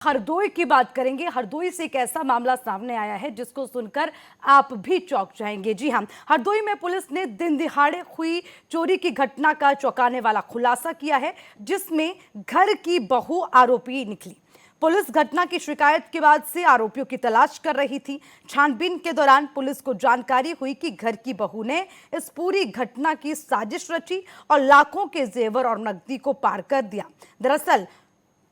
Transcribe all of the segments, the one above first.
हरदोई की बात करेंगे। हरदोई से एक ऐसा मामला सामने आया है जिसको सुनकर आप भी चौंक जाएंगे। जी हां, हरदोई में पुलिस ने दिन दिहाड़े हुई चोरी की घटना का चौंकाने वाला खुलासा किया है, जिसमें घर की बहू आरोपी निकली। पुलिस घटना की शिकायत के बाद से आरोपियों की तलाश कर रही थी। छानबीन के दौरान पुलिस को जानकारी हुई कि घर की बहू ने इस पूरी घटना की साजिश रची और लाखों के जेवर और नकदी को पार कर दिया। दरअसल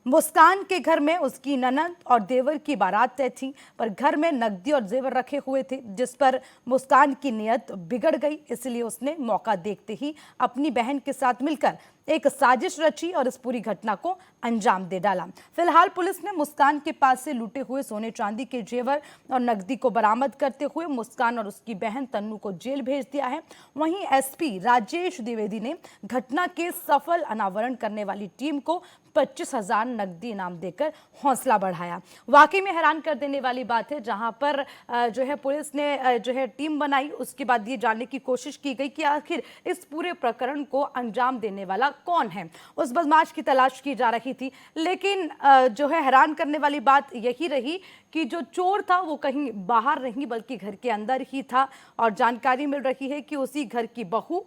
मुस्कान के घर में उसकी ननद और देवर की बारात तय थी, पर घर में नकदी और जेवर रखे हुए थे, जिस पर मुस्कान की नीयत बिगड़ गई। इसलिए उसने मौका देखते ही अपनी बहन के साथ मिलकर एक साजिश रची और इस पूरी घटना को अंजाम दे डाला। फिलहाल पुलिस ने मुस्कान के पास से लूटे हुए सोने चांदी के जेवर और नकदी को बरामद करते हुए मुस्कान और उसकी बहन तन्नू को जेल भेज दिया है। वहीं एसपी राजेश द्विवेदी ने घटना के सफल अनावरण करने वाली टीम को 25,000 नकदी इनाम देकर हौसला बढ़ाया। वाकई में हैरान कर देने वाली बात है, जहां पर जो है पुलिस ने जो है टीम बनाई, उसके बाद ये जानने की कोशिश की गई कि आखिर इस पूरे प्रकरण को अंजाम देने वाला कौन है। उस बदमाश की तलाश की जा रही थी, लेकिन जो है हैरान करने वाली बात यही रही कि जो चोर था वो कहीं बाहर नहीं बल्कि घर के अंदर ही था। और जानकारी मिल रही है कि उसी घर की बहू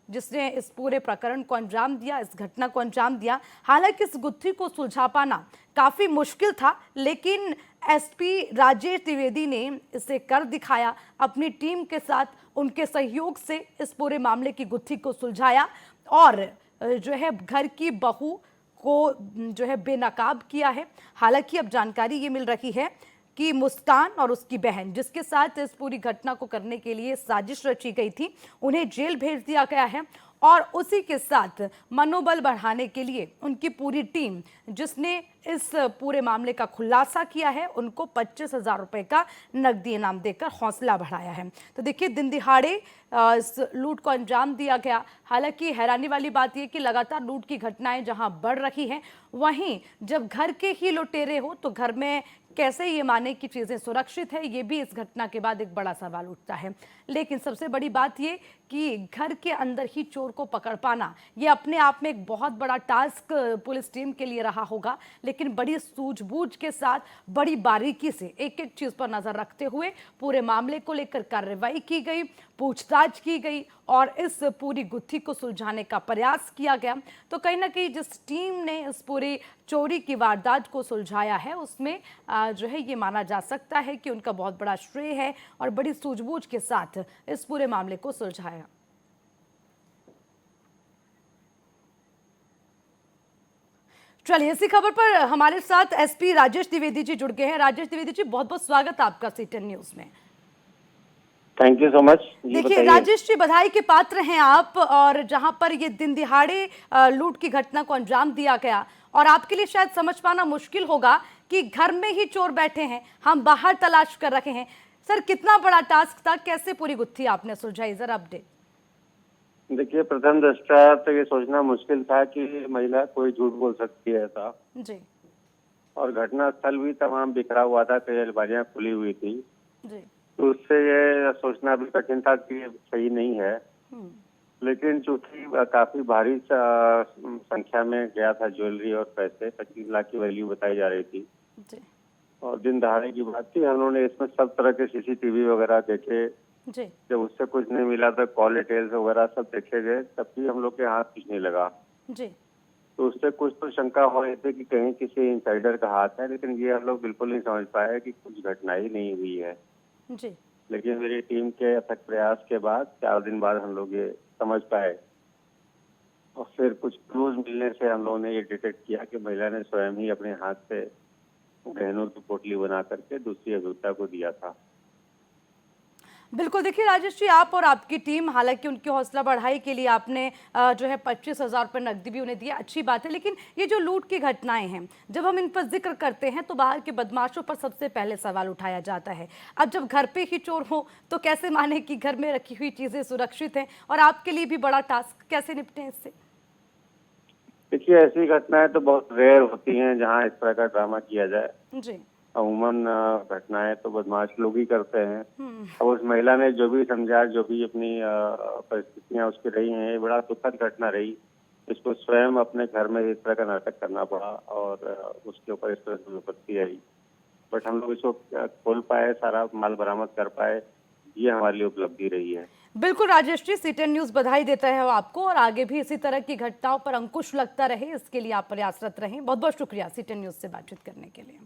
जिसने इस पूरे प्रकरण को अंजाम दिया, इस घटना को अंजाम दिया। हालांकि इस गुत्थी को सुलझा पाना काफी मुश्किल था, लेकिन एसपी राजेश द्विवेदी ने इसे कर दिखाया। अपनी टीम के साथ उनके सहयोग से इस पूरे मामले की गुत्थी को सुलझाया और जो है घर की बहू को जो है बेनकाब किया है। हालांकि अब जानकारी ये मिल रही है कि मुस्कान और उसकी बहन, जिसके साथ इस पूरी घटना को करने के लिए साजिश रची गई थी, उन्हें जेल भेज दिया गया है। और उसी के साथ मनोबल बढ़ाने के लिए उनकी पूरी टीम, जिसने इस पूरे मामले का खुलासा किया है, उनको 25,000 रुपए का नकदी इनाम देकर हौसला बढ़ाया है। तो देखिए, दिन दिहाड़े इस लूट को अंजाम दिया गया। हालांकि हैरानी वाली बात यह कि लगातार लूट की घटनाएं जहां बढ़ रही हैं, वहीं जब घर के ही लुटेरे हो तो घर में कैसे ये माने कि चीजें सुरक्षित है, ये भी इस घटना के बाद एक बड़ा सवाल उठता है। लेकिन सबसे बड़ी बात ये कि घर के अंदर ही चोर को पकड़ पाना, ये अपने आप में एक बहुत बड़ा टास्क पुलिस टीम के लिए रहा होगा। लेकिन बड़ी सूझबूझ के साथ, बड़ी बारीकी से एक एक चीज पर नजर रखते हुए पूरे मामले को लेकर कार्रवाई की गई, पूछताछ की गई और इस पूरी गुत्थी को सुलझाने का प्रयास किया गया। तो कहीं ना कहीं जिस टीम ने इस पूरी चोरी की वारदात को सुलझाया है, उसमें जो है ये माना जा सकता है कि उनका बहुत बड़ा श्रेय है और बड़ी सूझबूझ के साथ इस पूरे मामले को सुलझाया। चलिए, इसी खबर पर हमारे साथ एसपी राजेश द्विवेदी जी जुड़ गए हैं। राजेश द्विवेदी जी, बहुत बहुत स्वागत आपका सी10 न्यूज में। Thank you so much. देखिए राजेश जी, बधाई के पात्र हैं आप, और जहां पर ये दिन दिहाड़े लूट की घटना को अंजाम दिया गया, और आपके लिए शायद समझ पाना मुश्किल होगा कि घर में ही चोर बैठे हैं, हम बाहर तलाश कर रहे हैं। सर, कितना बड़ा टास्क था, कैसे पूरी गुत्थी आपने सुलझाई, जरा अपडेट। देखिए, प्रथम दृष्टया तो ये सोचना मुश्किल था कि महिला कोई झूठ बोल सकती है ऐसा। जी और घटना स्थल भी तमाम बिखरा हुआ था, कई अलमारियां खुली हुई थी। जी। तो उससे ये सोचना भी कठिन था कि ये सही नहीं है। लेकिन चूंकि काफी भारी संख्या में गया था ज्वेलरी और पैसे, 25 लाख की वैल्यू बताई जा रही थी। जी और दिन दहाड़े की बात थी। हम लोगों ने इसमें सब तरह के सीसीटीवी वगैरह देखे। जी जब उससे कुछ नहीं मिला तो कॉल डिटेल्स वगैरह सब देखे गए, तब भी हम लोग के हाथ कुछ नहीं लगा। जी तो उससे कुछ तो शंका हो रही थी कि कहीं किसी इंसाइडर का हाथ है, लेकिन ये हम लोग बिल्कुल नहीं समझ पाए कि कुछ घटना ही नहीं हुई है। जी। लेकिन मेरी टीम के अथक प्रयास के बाद 4 दिन बाद हम लोग ये समझ पाए, और फिर कुछ क्लूज मिलने से हम लोगों ने ये डिटेक्ट किया कि महिला ने स्वयं ही अपने हाथ से गहनों की पोटली बना करके दूसरी अभियुक्ता को दिया था। बिल्कुल। देखिए राजेश जी, आप और आपकी टीम, हालांकि उनकी हौसला बढ़ाई के लिए आपने जो है 25,000 रुपये नकदी भी उन्हें दिया, अच्छी बात है। लेकिन ये जो लूट की घटनाएं हैं, जब हम इन पर जिक्र करते हैं तो बाहर के बदमाशों पर सबसे पहले सवाल उठाया जाता है। अब जब घर पे ही चोर हो तो कैसे माने कि घर में रखी हुई चीजें सुरक्षित हैं, और आपके लिए भी बड़ा टास्क, कैसे निपटे इससे? देखिए, ऐसी घटनाएं तो बहुत रेयर होती हैं जहाँ इस तरह का ड्रामा किया जाए। जी। अमूमन घटनाएं तो बदमाश लोग ही करते हैं। अब उस महिला ने जो भी समझा, जो भी अपनी परिस्थितियां उसकी रही हैं, ये बड़ा दुखद घटना रही। इसको स्वयं अपने घर में इस तरह का नाटक करना पड़ा और उसके ऊपर इस तरह की विपत्ति आई। बट हम लोग इसको खोल पाए, सारा माल बरामद कर पाए, ये हमारे लिए उपलब्धि रही है। बिल्कुल राजेश जी, सीटीएन न्यूज़ बधाई देता है आपको और आगे भी इसी तरह की घटनाओं पर अंकुश लगता रहे, इसके लिए आप प्रयासरत रहें। बहुत बहुत शुक्रिया सीटीएन न्यूज़ से बातचीत करने के लिए।